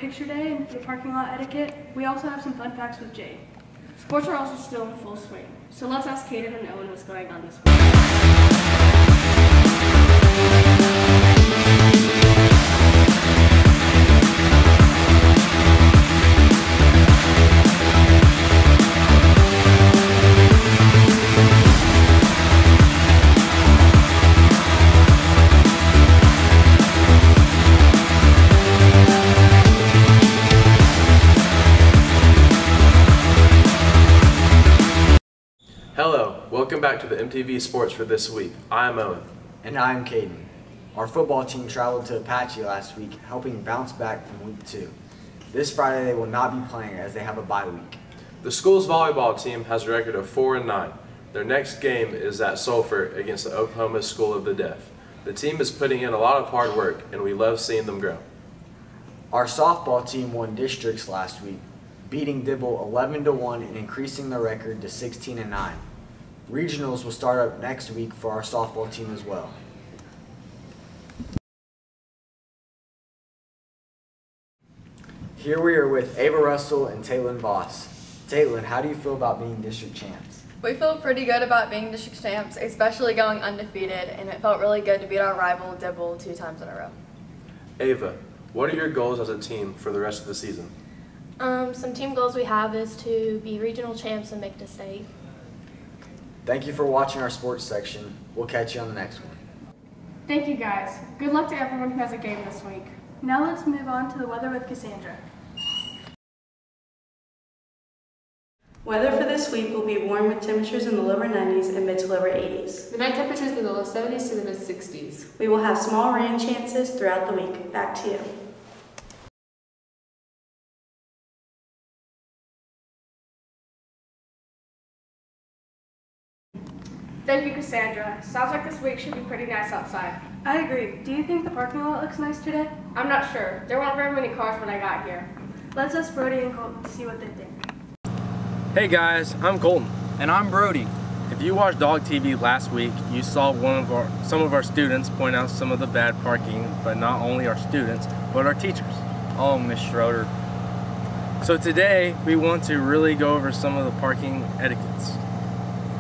picture day and the parking lot etiquette, we also have some fun facts with Jade. Sports are also still in full swing, so let's ask Kaden and Owen what's going on this week. Hello, welcome back to the MTV Sports for this week. I'm Owen. And I'm Caden. Our football team traveled to Apache last week, helping bounce back from week 2. This Friday they will not be playing as they have a bye week. The school's volleyball team has a record of 4-9. Their next game is at Sulphur against the Oklahoma School of the Deaf. The team is putting in a lot of hard work and we love seeing them grow. Our softball team won districts last week, beating Dibble 11-1 and increasing their record to 16-9. Regionals will start up next week for our softball team as well. Here we are with Ava Russell and Taylin Voss. Taylin, how do you feel about being district champs? We feel pretty good about being district champs, especially going undefeated, and it felt really good to beat our rival Dibble 2 times in a row. Ava, what are your goals as a team for the rest of the season? Some team goals we have is to be regional champs and make it to state. Thank you for watching our sports section. We'll catch you on the next one. Thank you guys. Good luck to everyone who has a game this week. Now let's move on to the weather with Cassandra. Weather for this week will be warm with temperatures in the lower 90s and mid to lower 80s. The night temperatures in the low 70s to the mid 60s. We will have small rain chances throughout the week. Back to you. Thank you, Cassandra. Sounds like this week should be pretty nice outside. I agree. Do you think the parking lot looks nice today? I'm not sure. There weren't very many cars when I got here. Let's ask Brody and Colton to see what they think. Hey guys, I'm Colton. And I'm Brody. If you watched Dog TV last week, you saw some of our students point out some of the bad parking, but not only our students, but our teachers. Oh, Miss Schroeder. So today, we want to really go over some of the parking etiquettes.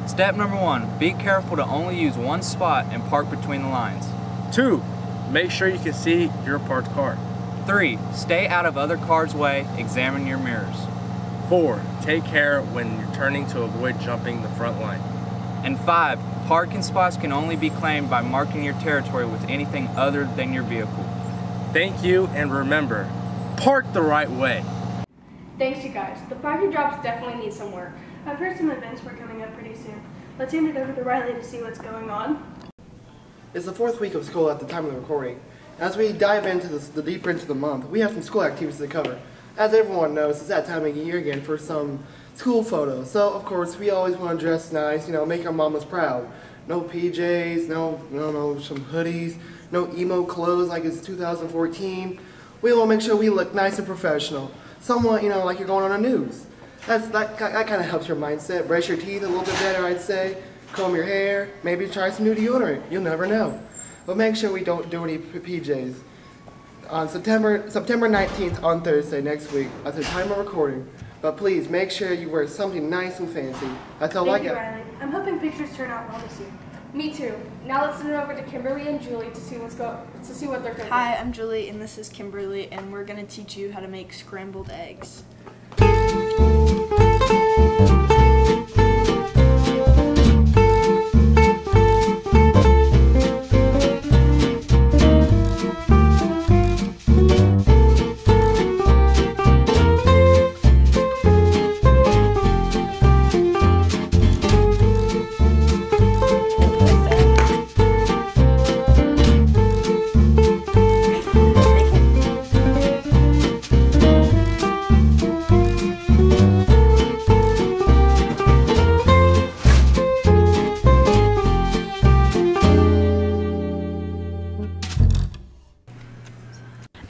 Step number 1, be careful to only use one spot and park between the lines. 2, make sure you can see your parked car. 3, stay out of other cars' way, examine your mirrors. 4, take care when you're turning to avoid jumping the front line. And 5, parking spots can only be claimed by marking your territory with anything other than your vehicle. Thank you, and remember, park the right way. Thanks, you guys. The parking jobs definitely need some work. I've heard some events were coming up pretty soon. Let's hand it over to Riley to see what's going on. It's the 4th week of school at the time of the recording. As we dive into the deeper into the month, we have some school activities to cover. As everyone knows, it's that time of year again for some school photos. So, of course, we always want to dress nice, make our mamas proud. No PJs, no some hoodies, no emo clothes like it's 2014. We want to make sure we look nice and professional. Somewhat, like you're going on the news. That kind of helps your mindset. Brush your teeth a little bit better, I'd say. Comb your hair. Maybe try some new deodorant. You'll never know. But make sure we don't do any PJs. On September 19th on Thursday next week at the time of recording. But please make sure you wear something nice and fancy. That's all I got. Riley. I'm hoping pictures turn out well this year. Me too. Now let's send it over to Kimberly and Julie to see what they're going to do. Hi, I'm Julie and this is Kimberly and we're going to teach you how to make scrambled eggs.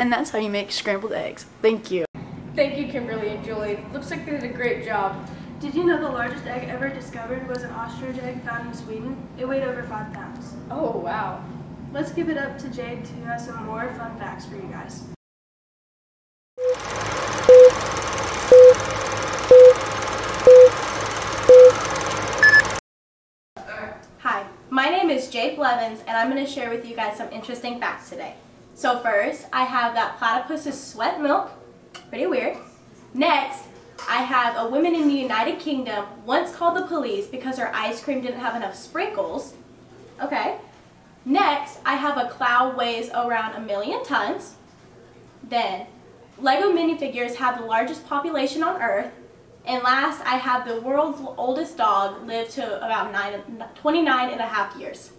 And that's how you make scrambled eggs. Thank you. Thank you, Kimberly and Julie. Looks like they did a great job. Did you know the largest egg ever discovered was an ostrich egg found in Sweden? It weighed over 5 pounds. Oh, wow. Let's give it up to Jade to have some more fun facts for you guys. name is Jake Blevins, and I'm going to share with you guys some interesting facts today. So first, I have that platypuses sweat milk. Pretty weird. Next, I have a woman in the United Kingdom once called the police because her ice cream didn't have enough sprinkles. Okay. Next, I have a cloud weighs around 1 million tons. Then, Lego minifigures have the largest population on Earth. And last, I have the world's oldest dog live to about 29 and a half years.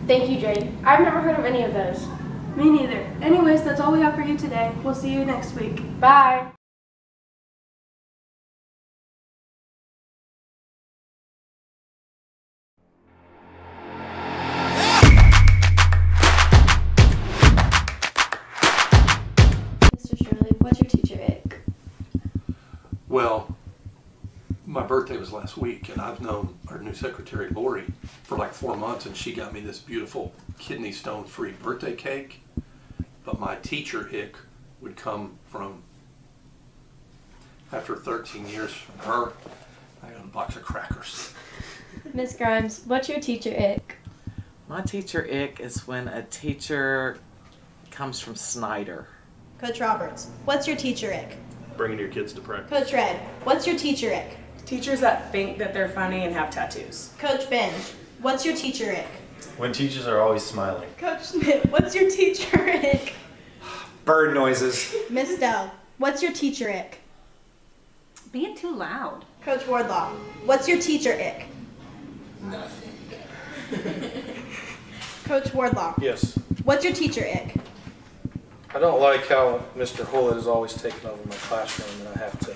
Thank you, Jade. I've never heard of any of those. Me neither. Anyways, that's all we have for you today. We'll see you next week. Bye. Mr. Shirley, what's your teacher ick? Well, my birthday was last week, and I've known our new secretary, Lori, for like 4 months, and she got me this beautiful kidney stone-free birthday cake. But my teacher ick would come from, after 13 years from her, I got a box of crackers. Miss Grimes, what's your teacher ick? My teacher ick is when a teacher comes from Snyder. Coach Roberts, what's your teacher ick? Bringing your kids to practice. Coach Red, what's your teacher ick? Teachers that think that they're funny and have tattoos. Coach Benj, what's your teacher ick? When teachers are always smiling. Coach Smith, what's your teacher ick? Bird noises. Miss Dell, what's your teacher ick? Being too loud. Coach Wardlaw, what's your teacher ick? Nothing. Coach Wardlaw, Yes. what's your teacher ick? I don't like how Mr. Hullett is always taking over my classroom and I have to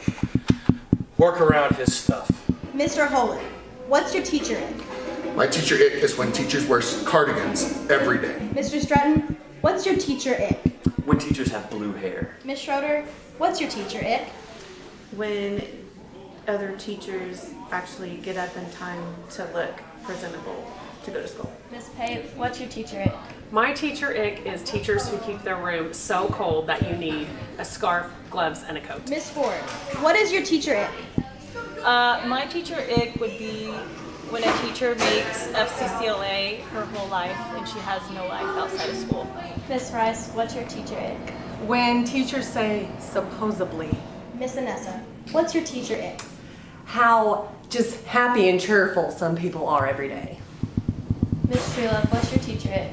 work around his stuff. Mr. Holland, what's your teacher ick? My teacher ick is when teachers wear cardigans every day. Mr. Stratton, what's your teacher ick? When teachers have blue hair. Miss Schroeder, what's your teacher ick? When other teachers actually get up in time to look presentable to go to school. Miss Pate, what's your teacher ick? My teacher ick is teachers who keep their room so cold that you need a scarf, gloves, and a coat. Miss Ford, what is your teacher ick? My teacher ick would be when a teacher makes FCCLA her whole life and she has no life outside of school. Miss Rice, what's your teacher ick? When teachers say supposedly. Miss Anessa, what's your teacher ick? How just happy and cheerful some people are every day. Miss Trelove, what's your teacher ick?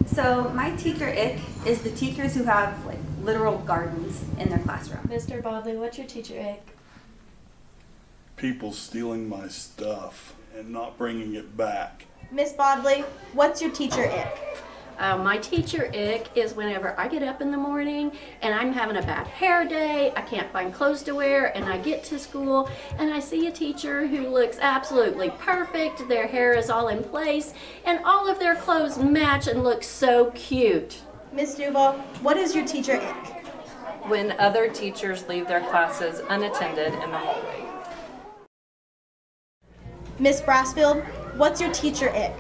So my teacher ick is the teachers who have like literal gardens in their classroom. Mr. Bodley, what's your teacher ick? People stealing my stuff and not bringing it back. Miss Bodley, what's your teacher ick? My teacher ick is whenever I get up in the morning and I'm having a bad hair day, I can't find clothes to wear, and I get to school and I see a teacher who looks absolutely perfect, their hair is all in place, and all of their clothes match and look so cute. Miss Duval, what is your teacher ick? When other teachers leave their classes unattended in the hallway. Miss Brassfield, what's your teacher ick?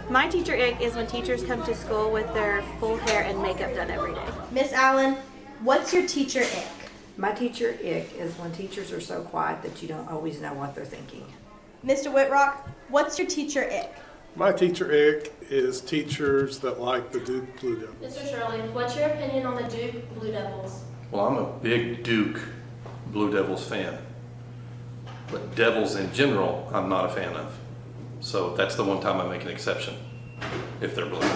My teacher ick is when teachers come to school with their full hair and makeup done every day. Miss Allen, what's your teacher ick? My teacher ick is when teachers are so quiet that you don't always know what they're thinking. Mr. Whitrock, what's your teacher ick? My teacher ick is teachers that like the Duke Blue Devils. Mr. Shirley, what's your opinion on the Duke Blue Devils? Well, I'm a big Duke Blue Devils fan, but Devils in general, I'm not a fan of. So that's the one time I make an exception, if they're blue.